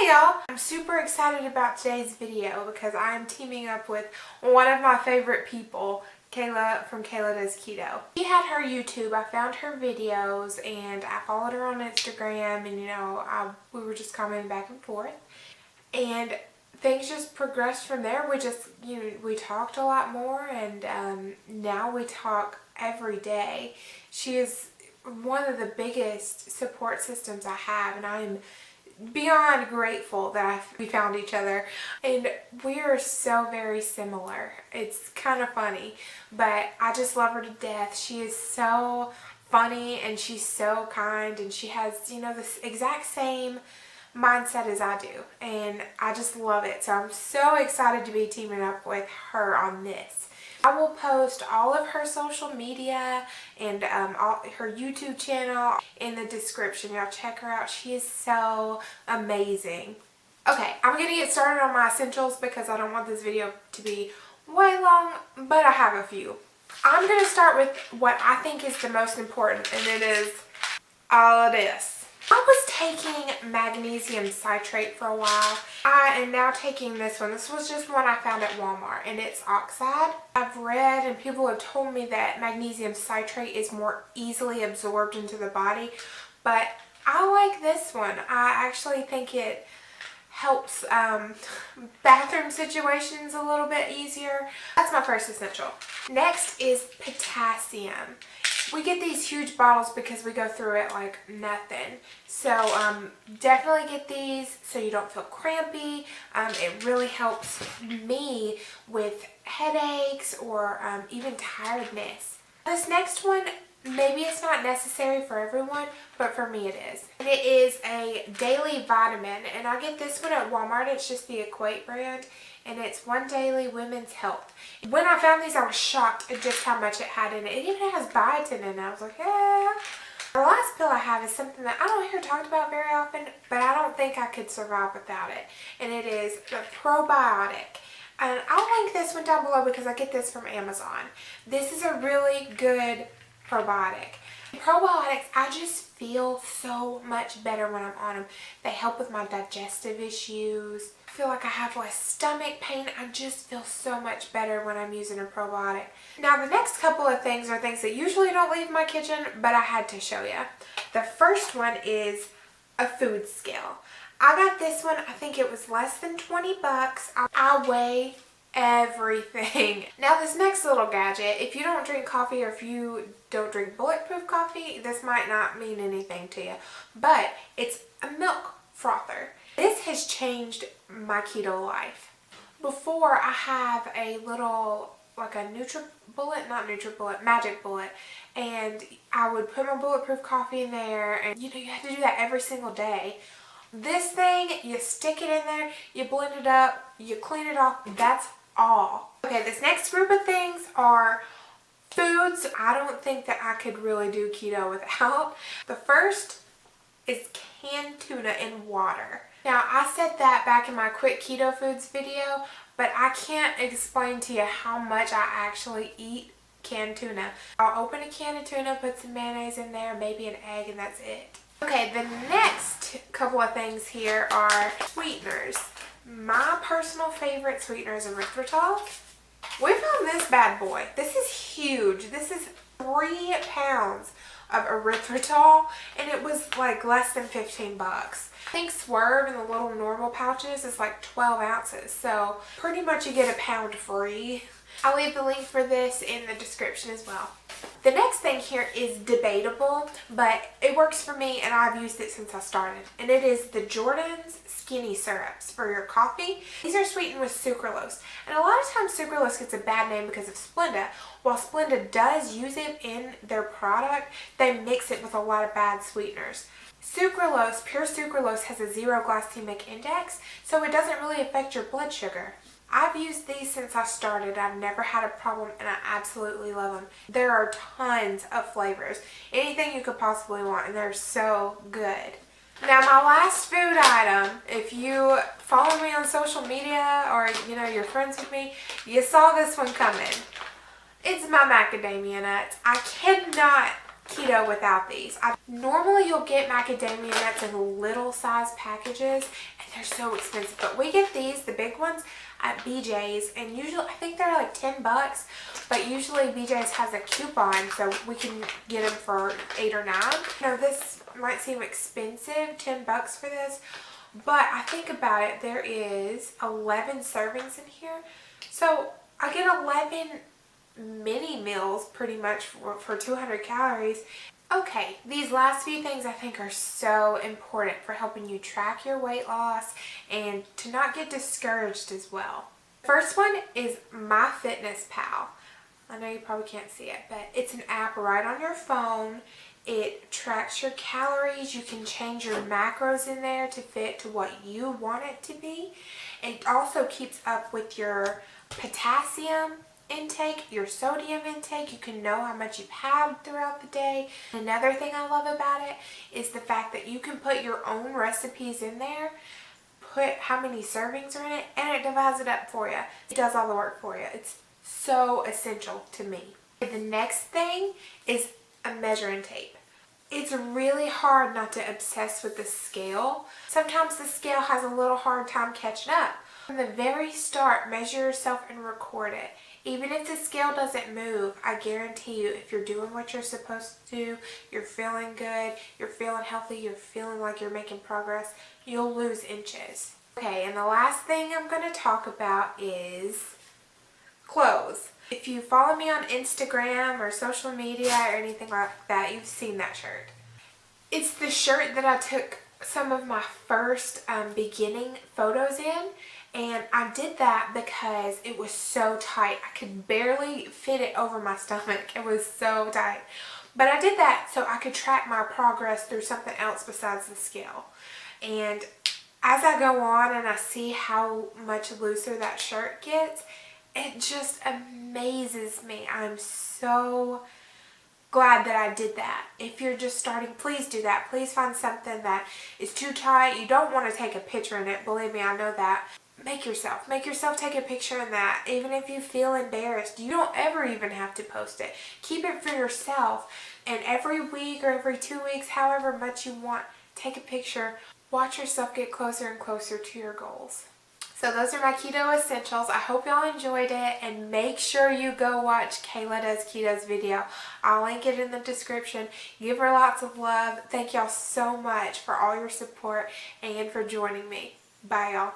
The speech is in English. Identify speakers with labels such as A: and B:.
A: y'all! I'm super excited about today's video because I'm teaming up with one of my favorite people, Kayla from KaylaDoesKeto. She had her YouTube, I found her videos, and I followed her on Instagram, and we were just commenting back and forth. And things just progressed from there. We talked a lot more, and now we talk every day. She is one of the biggest support systems I have, and I am beyond grateful that we found each other, and we are so very similar. It's kind of funny, but I just love her to death. She is so funny and she's so kind, and she has, this exact same mindset as I do, and I just love it. So I'm so excited to be teaming up with her on this. I will post all of her social media and her YouTube channel in the description. Y'all check her out. She is so amazing. Okay, I'm going to get started on my essentials because I don't want this video to be way long, but I have a few. I'm going to start with what I think is the most important, and it is all of this. I was taking magnesium citrate for a while. I am now taking this one. This was just one I found at Walmart, and it's oxide. I've read and people have told me that magnesium citrate is more easily absorbed into the body, but I like this one. I actually think it helps bathroom situations a little bit easier. That's my first essential. Next is potassium. We get these huge bottles because we go through it like nothing. So definitely get these so you don't feel crampy. It really helps me with headaches or even tiredness. This next one, maybe it's not necessary for everyone, but for me it is. And it is a daily vitamin, and I get this one at Walmart. It's just the Equate brand, and it's One Daily Women's Health. When I found these, I was shocked at just how much it had in it. It even has biotin in it. I was like, yeah. The last pill I have is something that I don't hear talked about very often, but I don't think I could survive without it. And it is the probiotic. And I'll link this one down below because I get this from Amazon. This is a really good probiotic. Probiotics, I just feel so much better when I'm on them. They help with my digestive issues. I feel like I have less stomach pain. I just feel so much better when I'm using a probiotic. Now the next couple of things are things that usually don't leave my kitchen, but I had to show you. The first one is a food scale. I got this one, I think it was less than 20 bucks. I weigh everything. Now this next little gadget, if you don't drink coffee or if you don't drink bulletproof coffee, this might not mean anything to you, but it's a milk frother. This has changed my keto life. Before, I have a little, like a Magic Bullet, and I would put my bulletproof coffee in there, and you have to do that every single day. This thing, you stick it in there, you blend it up, you clean it off, that's all. Okay, this next group of things are foods I don't think that I could really do keto without. The first is canned tuna in water. Now, I said that back in my quick keto foods video, but I can't explain to you how much I actually eat canned tuna. I'll open a can of tuna, put some mayonnaise in there, maybe an egg, and that's it. Okay, the next couple of things here are sweeteners. My personal favorite sweetener is erythritol. We found this bad boy. This is huge. This is 3 pounds of erythritol, and it was like less than 15 bucks. I think Swerve in the little normal pouches is like 12 ounces, so pretty much you get a pound free. I'll leave the link for this in the description as well. The next thing here is debatable, but it works for me and I've used it since I started. And it is the Jordan's Skinny Syrups for your coffee. These are sweetened with sucralose. And a lot of times sucralose gets a bad name because of Splenda. While Splenda does use it in their product, they mix it with a lot of bad sweeteners. Sucralose, pure sucralose, has a 0 glycemic index, so it doesn't really affect your blood sugar. I've used these since I started. I've never had a problem, and I absolutely love them. There are tons of flavors. Anything you could possibly want, and they're so good. Now my last food item, if you follow me on social media or you're friends with me, you saw this one coming. It's my macadamia nuts. I cannot keto without these. Normally you'll get macadamia nuts in little size packages and they're so expensive, but we get these, the big ones, at BJ's, and usually I think they're like 10 bucks, but usually BJ's has a coupon so we can get them for 8 or 9. Now this might seem expensive, 10 bucks for this, but I think about it, there is 11 servings in here, so I get 11 mini meals pretty much for 200 calories. Okay, these last few things I think are so important for helping you track your weight loss and to not get discouraged as well. First one is MyFitnessPal. I know you probably can't see it, but it's an app right on your phone. It tracks your calories. You can change your macros in there to fit to what you want it to be. It also keeps up with your potassium intake, your sodium intake. You can know how much you've had throughout the day. Another thing I love about it is the fact that you can put your own recipes in there, put how many servings are in it, and it divides it up for you. It does all the work for you. It's so essential to me. The next thing is a measuring tape. It's really hard not to obsess with the scale. Sometimes the scale has a little hard time catching up. From the very start, measure yourself and record it. Even if the scale doesn't move, I guarantee you, if you're doing what you're supposed to do, you're feeling good, you're feeling healthy, you're feeling like you're making progress, you'll lose inches. Okay, and the last thing I'm going to talk about is clothes. If you follow me on Instagram or social media or anything like that, you've seen that shirt. It's the shirt that I took some of my first beginning photos in. And I did that because it was so tight. I could barely fit it over my stomach. It was so tight. But I did that so I could track my progress through something else besides the scale. And as I go on and I see how much looser that shirt gets, it just amazes me. I'm so glad that I did that. If you're just starting, please do that. Please find something that is too tight. You don't want to take a picture in it. Believe me, I know that. Make yourself take a picture in that. Even if you feel embarrassed, you don't ever even have to post it. Keep it for yourself. And every week or every 2 weeks, however much you want, take a picture. Watch yourself get closer and closer to your goals. So those are my keto essentials. I hope y'all enjoyed it, and make sure you go watch Kayla Does Keto's video. I'll link it in the description. Give her lots of love. Thank y'all so much for all your support and for joining me. Bye y'all.